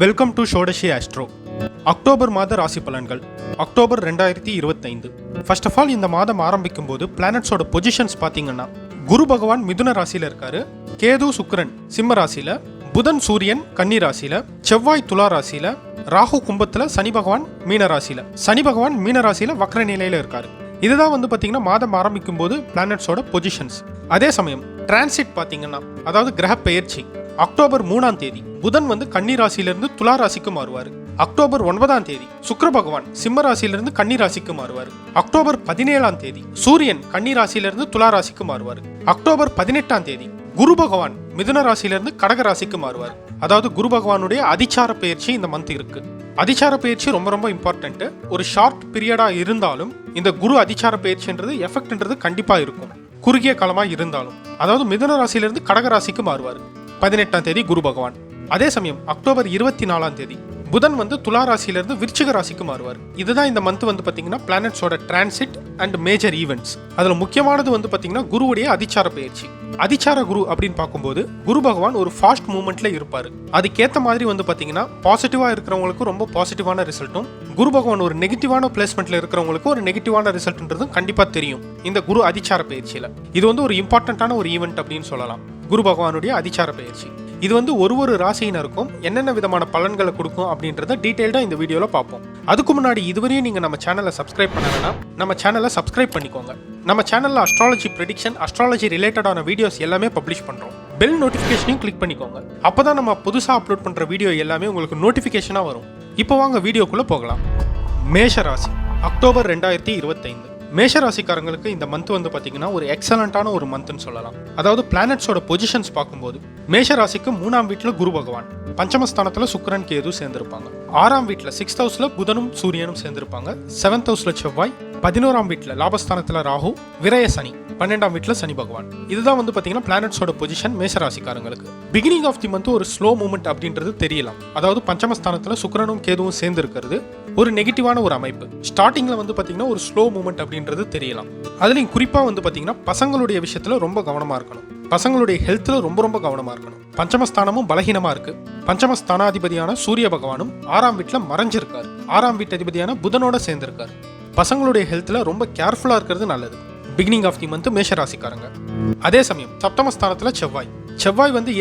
Welcome to Shodashi astro. October மாத ராசி பலன்கள் அக்டோபர் 2025. ஃபர்ஸ்ட் ஆஃப் ஆல் இந்த மாதம் ஆரம்பிக்கும் போது பிளானட்ஸோட பொசிஷன்ஸ் பார்த்தீங்கன்னா குரு பகவான் மிதுன ராசியில இருக்காரு, கேது சுக்கிரன் சிம்ம ராசியில, புதன் சூரியன் கன்னி ராசியில, செவ்வாய் துலா ராசியில, ராகு கும்பத்துல, சனி பகவான் மீன ராசியில. சனி பகவான் மீன ராசியில வக்ர நிலையில இருக்காரு. இதுதான் பாத்தீங்கன்னா மாதம் ஆரம்பிக்கும் போது பிளானட்ஸோட பொசிஷன்ஸ். அதே சமயம் டிரான்சிட் பாத்தீங்கன்னா அதாவது கிரக பெயர்ச்சி அக்டோபர் 3ஆம் தேதி புதன் கன்னி ராசியிலிருந்து துலா ராசிக்கு மாறுவார். அக்டோபர் 9ஆம் தேதி சுக்கிர பகவான் சிம்ம ராசியிலிருந்து கன்னி ராசிக்கு மாறுவார். அக்டோபர் 17ஆம் தேதி சூரியன் கன்னி ராசியிலிருந்து துலா ராசிக்கு மாறுவார். அக்டோபர் 18ஆம் தேதி குரு பகவான் மிதுன ராசியிலிருந்து கடக ராசிக்கு மாறுவார். அதாவது குரு பகவானுடைய அதிச்சார பயிற்சி இந்த மந்த் இருக்கு. அதிச்சார பயிற்சி ரொம்ப ரொம்ப இம்பார்ட்டன்ட். ஒரு ஷார்ட் பீரியடா இருந்தாலும் இந்த குரு அதிச்சார பயிற்சின்றது எஃபெக்ட்ன்றது கண்டிப்பா இருக்கும், குறுகிய காலமா இருந்தாலும். அதாவது மிதுன ராசியிலிருந்து கடக ராசிக்கு மாறுவார் 18ஆம் தேதி குரு பகவான். அதே சமயம் அக்டோபர் 24ஆம் தேதி புதன் துலா ராசியிலிருந்து விருச்சிக ராசிக்கு மாறுவார். இதுதான் இந்த மந்த் பாத்தீங்கன்னா பிளானட்ஸோட டிரான்சிட் அண்ட் மேஜர் ஈவெண்ட்ஸ். அதுல முக்கியமானது பாத்தீங்கன்னா குருவுடைய அதிச்சார பயிற்சி. அதிச்சார குரு அப்படின்னு பார்க்கும்போது குரு பகவான் ஒரு ஃபாஸ்ட் மூவ்மெண்ட்ல இருப்பாரு. அதுக்கேற்ற மாதிரி பாத்தீங்கன்னா பாசிட்டிவா இருக்கிறவங்களுக்கு ரொம்ப பாசிட்டிவான ரிசல்ட்டும், குரு பகவான் ஒரு நெகட்டிவான பிளேஸ்மெண்ட்ல இருக்கிறவங்களுக்கு ஒரு நெகட்டிவான ரிசல்ட்ன்றதும் கண்டிப்பா தெரியும் இந்த குரு அதிச்சார பயிற்சியில. இது ஒரு இம்பார்ட்டன்டான ஒரு ஈவெண்ட் அப்படின்னு சொல்லலாம், குரு பகவானுடைய அதிச்சார பயிற்சி. இது ஒரு ராசியினருக்கும் என்னென்ன விதமான பலன்களை கொடுக்கும் அப்படின்றத டீடைல்டா இந்த வீடியோல பார்ப்போம். அதுக்கு முன்னாடி இதுவரையும் நீங்க நம்ம சேனலை சப்ஸ்கிரைப் பண்ணலன்னா நம்ம சேனலை சப்ஸ்கிரைப் பண்ணிக்கோங்க. நம்ம சேனல்ல அஸ்ட்ராலஜி ப்ரெடிக்ஷன், அஸ்ட்ராலஜி ரிலேட்டடான வீடியோஸ் எல்லாமே பப்ளிஷ் பண்றோம். பெல் நோட்டிபிகேஷனையும் கிளிக் பண்ணிக்கோங்க. அப்பதான் நம்ம புதுசா அப்லோட் பண்ற வீடியோ எல்லாமே உங்களுக்கு நோட்டிபிகேஷனா வரும். இப்போ வாங்க வீடியோக்குள்ள போகலாம். மேஷ ராசி அக்டோபர் 2025. மேஷராசிக்காரங்களுக்கு இந்த மந்த் பாத்தீங்கன்னா ஒரு எக்ஸலண்டான ஒரு மந்த்னு சொல்லலாம். அதாவது பிளானட்ஸோட பொசிஷன்ஸ் பார்க்கும்போது மேஷராசிக்கு 3ஆம் வீட்டுல குரு பகவான், பஞ்சமஸ்தானத்துல சுக்கிரன் கேது சேர்ந்திருப்பாங்க. 6ஆம் வீட்டுல 6th ஹவுஸ்ல புதனும் சூரியனும் சேர்ந்திருப்பாங்க. 7th ஹவுஸ்ல செவ்வாய், 11ஆம் வீட்டுல லாபஸ்தானத்துல ராகு, விரய சனி, 12ஆம் வீட்டுல சனி பகவான். இதுதான் பாத்தீங்கன்னா பிளானட்ஸோட பொசிஷன் மேஷராசிக்காரங்களுக்கு. பிகினிங் ஆஃப் தி மந்த் ஒரு ஸ்லோ மூவ்மெண்ட் அப்படின்றது தெரியலாம். அதாவது பஞ்சமஸ்தானத்துல சுக்கிரனும் கேதுவும் சேர்ந்து இருக்கிறது ஒரு நெகட்டிவான ஒரு அமைப்பு. ஸ்டார்டிங்ல பாத்தீங்கன்னா ஒரு ஸ்லோ மூவ்மெண்ட் அப்படின்றது தெரியலாம். அதுலயும் குறிப்பா பாத்தீங்கன்னா பசங்களுடைய விஷயத்துல ரொம்ப கவனமா இருக்கணும். பசங்களுடைய ஹெல்த்ல ரொம்ப ரொம்ப கவனமா இருக்கணும். பஞ்சமஸ்தானமும் பலகீனமா இருக்கு. பஞ்சமஸ்தானாதிபதியான சூரிய பகவானும் 6ஆம் வீட்டுல மறைஞ்சிருக்காரு. 6ஆம் வீட்டு அதிபதியான புதனோட சேர்ந்திருக்காரு. பசங்களுடைய ஹெல்த்ல ரொம்ப கேர்ஃபுல்லா இருக்கிறது நல்லது பிகினிங் ஆஃப் தி மந்த் மேஷராசிக்காரங்க. அதே சமயம் சப்தமஸ்தானத்துல செவ்வாய்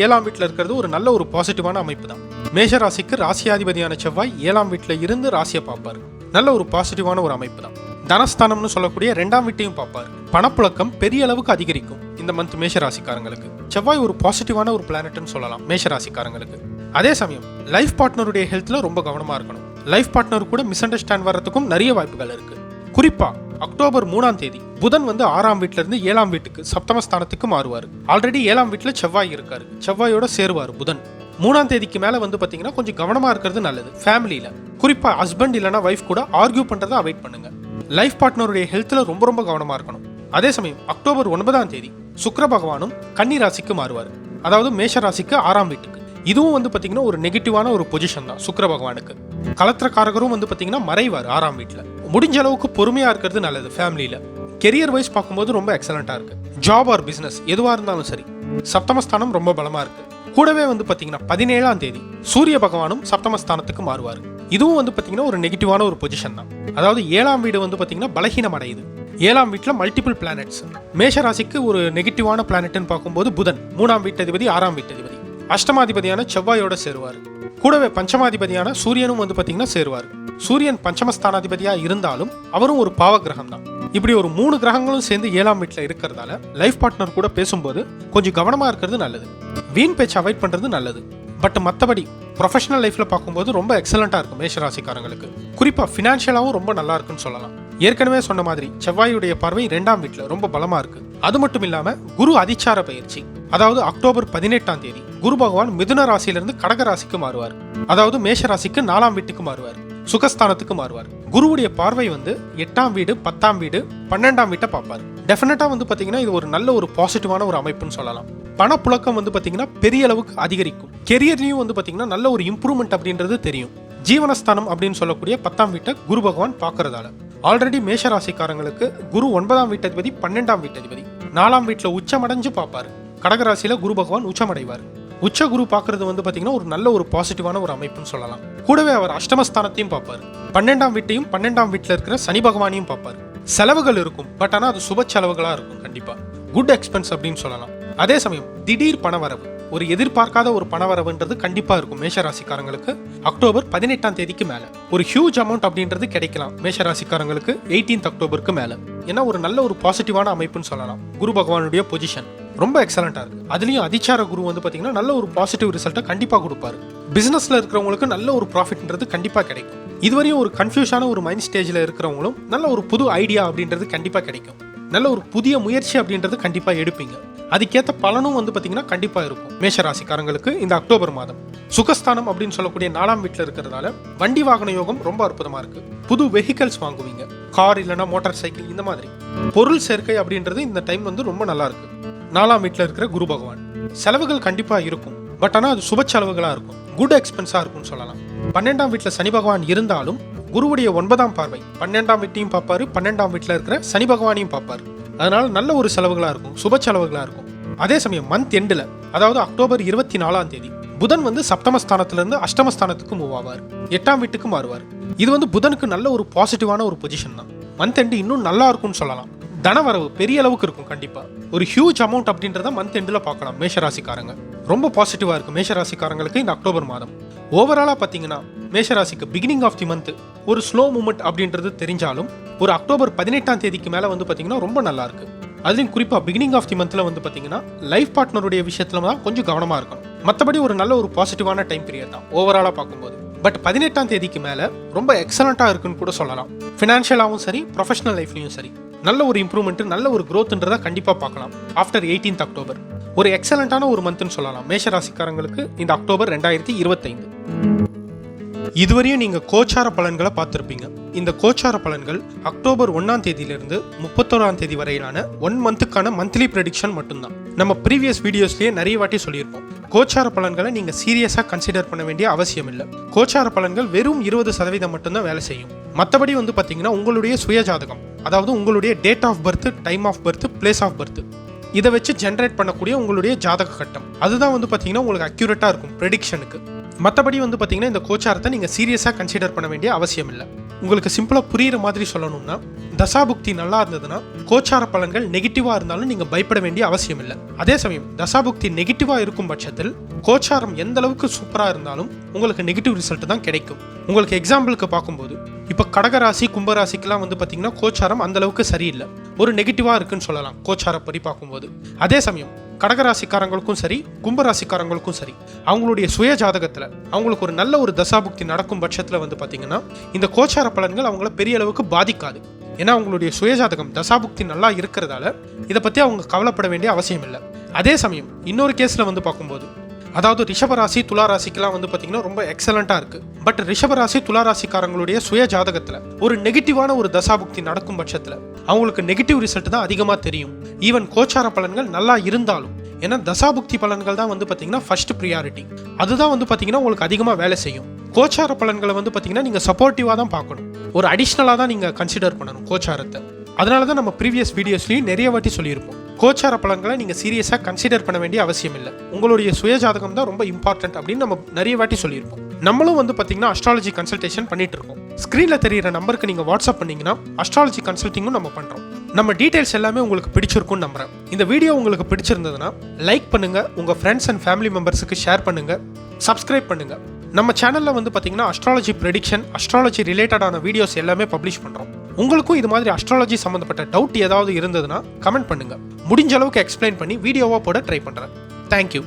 7ஆம் வீட்டுல இருக்கிறது ஒரு நல்ல ஒரு பாசிட்டிவான அமைப்பு தான். மேஷராசிக்கு ராசியாதிபதியான செவ்வாய் 7ஆம் வீட்டுல இருந்து ராசியை பார்ப்பாரு. நல்ல ஒரு பாசிட்டிவான ஒரு அமைப்பு தான். தனஸ்தானம்னு சொல்லக்கூடிய 2ஆம் வீட்டையும் பார்ப்பாரு. பணப்புழக்கம் பெரிய அளவுக்கு அதிகரிக்கும் இந்த மந்த் மேஷராசிக்காரங்களுக்கு. செவ்வாய் ஒரு பாசிட்டிவான ஒரு பிளானட்னு சொல்லலாம் மேஷராசிக்காரங்களுக்கு. அதே சமயம் லைஃப் பார்ட்னருடைய ஹெல்த்ல ரொம்ப கவனமா இருக்கணும். லைஃப் பார்ட்னர் கூட மிஸ் அண்டர்ஸ்டாண்ட் வர்றதுக்கும் நிறைய வாய்ப்புகள் இருக்கு. குறிப்பா அக்டோபர் 3ஆம் தேதி புதன் 6ஆம் வீட்டுல இருந்து 7ஆம் வீட்டுக்கு சப்தமஸ்தானத்துக்கு மாறுவார். ஆல்ரெடி 7ஆம் வீட்டுல செவ்வாய் இருக்காரு. செவ்வாயோட சேருவார் புதன். 3ஆம் தேதிக்கு மேல பாத்தீங்கன்னா கொஞ்சம் கவனமா இருக்கிறது நல்லது. ஃபேமிலியில குறிப்பா ஹஸ்பண்ட் இல்லனா வைஃப் கூட ஆர்கியூ பண்றதை அவாய்ட் பண்ணுங்க. லைஃப் பார்ட்னருடைய ஹெல்த்ல ரொம்ப ரொம்ப கவனமா இருக்கணும். அதே சமயம் அக்டோபர் 9ஆம் தேதி சுக்கிர பகவானும் கன்னி ராசிக்கு மாறுவார். அதாவது மேஷ ராசிக்கு 6ஆம் வீட்டுக்கு. இதுவும் பாத்தீங்கன்னா ஒரு நெகட்டிவான ஒரு பொசிஷன் தான் சுக்கிர பகவானுக்கு. கலத்திரக்காரகரும் பாத்தீங்கன்னா மறைவார் 6ஆம் வீட்டுல. முடிஞ்ச அளவுக்கு பொறுமையா இருக்கிறது நல்லது. ஃபேமிலியில கெரியர் வைஸ் பார்க்கும்போது ரொம்ப எக்ஸலண்டா இருக்கு. ஜாப் ஆர் பிசினஸ் எதுவா இருந்தாலும் சரி. சப்தமஸ்தானம் ரொம்ப பலமா இருக்கு. கூடவே பாத்தீங்கன்னா 17ஆம் தேதி சூரிய பகவானும் சப்தமஸ்தானத்துக்கு மாறுவார். இதுவும் பாத்தீங்கன்னா ஒரு நெகட்டிவான ஒரு பொசிஷன் தான். அதாவது 7ஆம் வீடு பாத்தீங்கன்னா பலகீனம் அடையுது. 7ஆம் வீட்டுல மல்டிபிள் பிளானட்ஸ். மேஷ ராசிக்கு ஒரு நெகட்டிவான பிளானட்னு பார்க்கும்போது புதன் 3ஆம் வீட்டு அதிபதி, 6ஆம் வீட்டு அதிபதி, அஷ்டமாதிபதியான செவ்வாயோட சேருவார். கூடவே பஞ்சமாதிபதியான சூரியனும் பாத்தீங்கன்னா சேருவார். சூரியன் பஞ்சமஸ்தானாதிபதியா இருந்தாலும் அவரும் ஒரு பாவ கிரகம் தான். இப்படி ஒரு 3 கிரகங்களும் சேர்ந்து 7ஆம் வீட்டுல இருக்கிறதால லைஃப் பார்ட்னர் கூட பேசும்போது கொஞ்சம் கவனமா இருக்கிறது நல்லது. வீண் பேச்சு அவாய்ட் பண்றது நல்லது. பட் மற்றபடி ப்ரொஃபஷனல் லைஃப்ல பார்க்கும்போது ரொம்ப எக்ஸலண்டா இருக்கும் மேஷராசிக்காரங்களுக்கு. குறிப்பா பினான்சியலாவும் ரொம்ப நல்லா இருக்குன்னு சொல்லலாம். ஏற்கனவே சொன்ன மாதிரி செவ்வாயுடைய பார்வை 2ஆம் வீட்டுல ரொம்ப பலமா இருக்கு. அது மட்டும் இல்லாம குரு அதிச்சார பயிற்சி. அதாவது அக்டோபர் 18ஆம் தேதி குரு பகவான் மிதுன ராசியிலிருந்து கடக ராசிக்கு மாறுவார். அதாவது மேஷ ராசிக்கு 4ஆம் வீட்டுக்கு மாறுவார். சுகஸ்தானத்துக்கு மாறுவார். குருவுடைய பார்வை 8ஆம் வீடு, 10ஆம் வீடு, 12ஆம் வீட்டை பார்ப்பார். டெஃபினட்டா பாத்தீங்கன்னா இது ஒரு நல்ல ஒரு பாசிட்டிவான ஒரு அமைப்புன்னு சொல்லலாம். பணப்புழக்கம் பாத்தீங்கன்னா பெரிய அளவுக்கு அதிகரிக்கும். கெரியர்லயும் பாத்தீங்கன்னா நல்ல ஒரு இம்ப்ரூவ்மெண்ட் அப்படின்றது தெரியும். ஜீவனஸ்தானம் அப்படின்னு சொல்லக்கூடிய 10ஆம் வீட்டை குரு பகவான் பார்க்கறதால ஆல்ரெடி மேஷராசிக்காரங்களுக்கு குரு 9ஆம் வீட்டு அதிபதி, 12ஆம் வீட்டு அதிபதி 4ஆம் வீட்டுல உச்சமடைஞ்சு பார்ப்பாரு. கடகராசியில குரு பகவான் உச்சமடைவார். உச்ச குரு பார்க்கறது வந்து பார்த்தீங்கன்னா ஒரு நல்ல ஒரு பாசிட்டிவான ஒரு அமைப்புன்னு சொல்லலாம். கூடவே அவர் அஷ்டமஸ்தானத்தையும் பார்ப்பார், 12ஆம் வீட்டையும் 12ஆம் வீட்டில் இருக்கிற சனி பகவானையும் பார்ப்பார். செலவுகள் இருக்கும், பட் ஆனால் அது சுப செலவுகளாக இருக்கும். கண்டிப்பாக குட் எக்ஸ்பென்ஸ் அப்படின்னு சொல்லலாம். அதே சமயம் திடீர் பணவரவு, ஒரு எதிர்பார்க்காத ஒரு பணவரவுன்றது கண்டிப்பாக இருக்கும் மேஷராசிக்காரங்களுக்கு. அக்டோபர் 18ஆம் தேதிக்கு மேலே ஒரு ஹியூஜ் அமௌண்ட் அப்படின்றது கிடைக்கலாம் மேஷராசிக்காரங்களுக்கு 18th அக்டோபருக்கு மேலே. ஏன்னா ஒரு நல்ல ஒரு பாசிட்டிவான அமைப்புன்னு சொல்லலாம். குரு பகவானுடைய பொசிஷன் ரொம்ப எக்ஸலண்டா இருக்கு. அதுலயும் அதிச்சார குரு வந்து பாத்தீங்கன்னா நல்ல ஒரு பாசிட்டிவ் ரிசல்ட்டை கண்டிப்பா கொடுப்பாரு. பிசினஸ்ல இருக்கிறவங்களுக்கு நல்ல ஒரு ப்ராஃபிட்ன்றது கண்டிப்பா கிடைக்கும். இதுவரையும் ஒரு கன்ஃபியூஷனான ஒரு மைண்ட் ஸ்டேஜ்ல இருக்கிறவங்களும் நல்ல ஒரு புது ஐடியா அப்படின்றது கண்டிப்பா கிடைக்கும். நல்ல ஒரு புதிய முயற்சி அப்படின்றது கண்டிப்பா எடுப்பீங்க. அதுக்கேற்ற பலனும் வந்து பாத்தீங்கன்னா கண்டிப்பா இருக்கும் மேஷராசிக்காரங்களுக்கு இந்த அக்டோபர் மாதம். சுகஸ்தானம் அப்படின்னு சொல்லக்கூடிய 4ஆம் வீட்டில் இருக்கிறதால வண்டி வாகன யோகம் ரொம்ப அற்புதமா இருக்கு. புது வெஹிக்கல்ஸ் வாங்குவீங்க, கார் இல்லைன்னா மோட்டார் சைக்கிள், இந்த மாதிரி பொருள் சேர்க்கை அப்படின்றது இந்த டைம் வந்து ரொம்ப நல்லா இருக்கு. 4ஆம் வீட்டில் இருக்கிற குரு பகவான் செலவுகள் கண்டிப்பா இருக்கும், பட் ஆனால் அது சுப செலவுகளா இருக்கும், குட் எக்ஸ்பென்ஸா இருக்கும்னு சொல்லலாம். 12ஆம் வீட்டில் சனி பகவான் இருந்தாலும் குருவுடைய 9ஆம் பார்வை 12ஆம் வீட்டையும் பார்ப்பாரு, 12ஆம் வீட்டில் இருக்கிற சனி பகவானையும் பார்ப்பாரு. அதனால நல்ல ஒரு செலவுகளா இருக்கும், சுப செலவுகளா இருக்கும். அதே சமயம் மந்த் எண்டில், அதாவது அக்டோபர் 24ஆம் தேதி புதன் வந்து சப்தமஸ்தானத்திலிருந்து அஷ்டமஸ்தானத்துக்கு மூவ் ஆவார், 8ஆம் வீட்டுக்கு மாறுவார். இது வந்து புதனுக்கு நல்ல ஒரு பாசிட்டிவான ஒரு பொசிஷன் தான். மந்த் எண்டு இன்னும் நல்லா இருக்கும்னு சொல்லலாம். தனவரவு பெரிய அளவுக்கு இருக்கும். கண்டிப்பா ஒரு ஹியூஜ் அமௌண்ட் அப்படின்றத மந்த் எண்டில் பார்க்கலாம் மேஷராசிக்காரங்க. ரொம்ப பாசிட்டிவா இருக்கு மேஷராசிக்காரங்களுக்கு இந்த அக்டோபர் மாதம். ஓவராலா பாத்தீங்கன்னா மேஷராசிக்கு பிகினிங் ஆஃப் தி மந்த் ஒரு ஸ்லோ மூமெண்ட் அப்படின்றது தெரிஞ்சாலும் ஒரு அக்டோபர் 18ஆம் தேதிக்கு மேல வந்து பாத்தீங்கன்னா ரொம்ப நல்லா இருக்கு. அதுலயும் குறிப்பா பிகினிங் ஆஃப் தி மந்த்ல வந்து பாத்தீங்கன்னா லைஃப் பார்ட்னருடைய விஷயத்துல தான் கொஞ்சம் கவனமா இருக்கணும். மற்றபடி ஒரு நல்ல ஒரு பாசிட்டிவான டைம் பீரியட் தான் ஓவராலா பார்க்கும்போது. பட் 18ஆம் தேதிக்கு மேல ரொம்ப எக்ஸலண்டா இருக்குன்னு கூட சொல்லலாம். ஃபினான்ஷியலாகவும் சரி, ப்ரொஃபஷனல் லைஃப்லயும் சரி நல்ல ஒரு இம்ப்ரூவ்மெண்ட், நல்ல ஒரு growthன்றதை கண்டிப்பா பார்க்கலாம். ஆஃப்டர் 18th அக்டோபர் ஒரு எக்ஸலண்டான ஒரு மந்த்னு சொல்லலாம் மேஷராசிக்காரங்களுக்கு இந்த அக்டோபர் 2025. இதுவரையும் நீங்க கோச்சார பலன்களை பார்த்திருப்பீங்க. இந்த கோச்சார பலன்கள் அக்டோபர் 1ஆம் தேதியிலிருந்து 31ஆம் தேதி வரையிலான 1 மந்த்துக்கான மந்த்லி ப்ரெடிக்ஷன் மட்டும்தான். நம்ம ப்ரீவியஸ் வீடியோஸ்லயே நிறைய வாட்டி சொல்லியிருப்போம், கோச்சார பலன்களை நீங்க சீரியஸா கன்சிடர் பண்ண வேண்டிய அவசியம் இல்லை. கோச்சார பலன்கள் வெறும் 20% மட்டும்தான் வேலை செய்யும். மற்றபடி வந்து பாத்தீங்கன்னா உங்களுடைய சுயஜாதகம், அதாவது உங்களுடைய date of birth, time of birth, place of birth, இதை வச்சு ஜென்ரேட் பண்ணக்கூடிய உங்களுடைய ஜாதக கட்டம், அதுதான் வந்து பாத்தீங்கன்னா உங்களுக்கு அக்யூரேட்டா இருக்கும் ப்ரெடிக்ஷனுக்கு. மற்றபடி வந்து பாத்தீங்கன்னா இந்த கோச்சாரத்தை நீங்க சீரியஸா கன்சிடர் பண்ண வேண்டிய அவசியம் இல்லை. உங்களுக்கு சிம்பிளா புரியுற மாதிரி சொல்லணும்னா, தசாபுக்தி நல்லா இருந்ததுன்னா கோச்சார பலன்கள் நெகட்டிவா இருந்தாலும் நீங்க பயப்பட வேண்டிய அவசியம் இல்லை. அதே சமயம் தசாபுக்தி நெகட்டிவா இருக்கும் பட்சத்தில் கோச்சாரம் எந்த அளவுக்கு சூப்பரா இருந்தாலும் உங்களுக்கு நெகட்டிவ் ரிசல்ட் தான் கிடைக்கும். உங்களுக்கு எக்ஸாம்பிளுக்கு பார்க்கும்போது இப்ப கடகராசி, கும்பராசிக்கெல்லாம் வந்து பாத்தீங்கன்னா கோச்சாரம் அந்த அளவுக்கு சரியில்லை, ஒரு நெகட்டிவா இருக்குன்னு சொல்லலாம் கோச்சார படி பார்க்கும்போது. அதே சமயம் கடகராசிக்காரங்களுக்கும் சரி, கும்பராசிக்காரங்களுக்கும் சரி, அவங்களுடைய சுய ஜாதகத்துல அவங்களுக்கு ஒரு நல்ல ஒரு தசாபுக்தி நடக்கும் பட்சத்துல வந்து பாத்தீங்கன்னா இந்த கோச்சார பலன்கள் அவங்கள பெரிய அளவுக்கு பாதிக்காது. ஏன்னா அவங்களுடைய சுயஜாதகம் தசாபுக்தி நல்லா இருக்கிறதால இதை பத்தி அவங்க கவலைப்பட வேண்டிய அவசியம் இல்லை. அதே சமயம் இன்னொரு கேஸ்ல வந்து பார்க்கும்போது, அதாவது ரிஷபராசி, துளாராசிக்கெல்லாம் வந்து பாத்தீங்கன்னா ரொம்ப எக்ஸலண்டா இருக்கு. பட் ரிஷபராசி, துளாராசிக்காரங்களுடைய சுய ஜாதகத்துல ஒரு நெகட்டிவான ஒரு தசாபுக்தி நடக்கும் பட்சத்துல அவங்களுக்கு நெகட்டிவ் ரிசல்ட் தான் அதிகமா தெரியும். ஈவன் கோச்சார பலன்கள் நல்லா இருந்தாலும், ஏன்னா தசாபுக்தி பலன்கள் தான் வந்து பாத்தீங்கன்னா ஃபர்ஸ்ட் ப்ரியாரிட்டி, அதுதான் வந்து பாத்தீங்கன்னா உங்களுக்கு அதிகமா வேலை செய்யும். கோச்சார பலன்களை வந்து பாத்தீங்கன்னா நீங்க சப்போர்ட்டிவா தான் பார்க்கணும், ஒரு அடிஷ்னலா தான் நீங்க கன்சிடர் பண்ணணும் கோச்சாரத்தை. அதனாலதான் நம்ம ப்ரீவியஸ் வீடியோஸ்லயும் நிறைய வாட்டி சொல்லியிருப்போம், கோச்சார பலன்களை நீங்க சீரியஸா கன்சிடர் பண்ண வேண்டிய அவசியம் இல்லை, உங்களுடைய சுயஜாதகம் தான் ரொம்ப இம்பார்ட்டன்ட் அப்படின்னு நம்ம நிறைய வாட்டி சொல்லியிருப்போம். நம்மளும் வந்து பாத்தீங்கன்னா அஸ்ட்ராலஜி கன்சல்டேஷன் பண்ணிட்டு இருக்கோம். ஸ்கிரீன்ல தெரியுற நம்பருக்கு நீங்க வாட்ஸ்அப் பண்ணீங்கன்னா அஸ்ட்ராலஜி கன்சல்டிங்கும் நம்ம பண்றோம். நம்ம டீடைல்ஸ் எல்லாமே உங்களுக்கு பிடிச்சிருக்கும்னு நம்புறேன். இந்த வீடியோ உங்களுக்கு பிடிச்சிருந்ததுன்னா லைக் பண்ணுங்க, உங்க ஃப்ரெண்ட்ஸ் அண்ட் ஃபேமிலி மெம்பர்ஸுக்கு ஷேர் பண்ணுங்க, சப்ஸ்கிரைப் பண்ணுங்க. நம்ம சேனல்ல வந்து பாத்தீங்கன்னா அஸ்ட்ராலஜி ப்ரெடிக்ஷன், அஸ்ட்ராலஜி ரிலேட்டடான வீடியோஸ் எல்லாமே பப்ளிஷ் பண்றோம். உங்களுக்கும் இது மாதிரி அஸ்ட்ராலஜி சம்பந்தப்பட்ட டவுட் ஏதாவது இருந்ததுன்னா கமெண்ட் பண்ணுங்க, முடிஞ்ச அளவுக்கு எக்ஸ்பிளைன் பண்ணி வீடியோவா போட ட்ரை பண்றேன். தேங்க்யூ.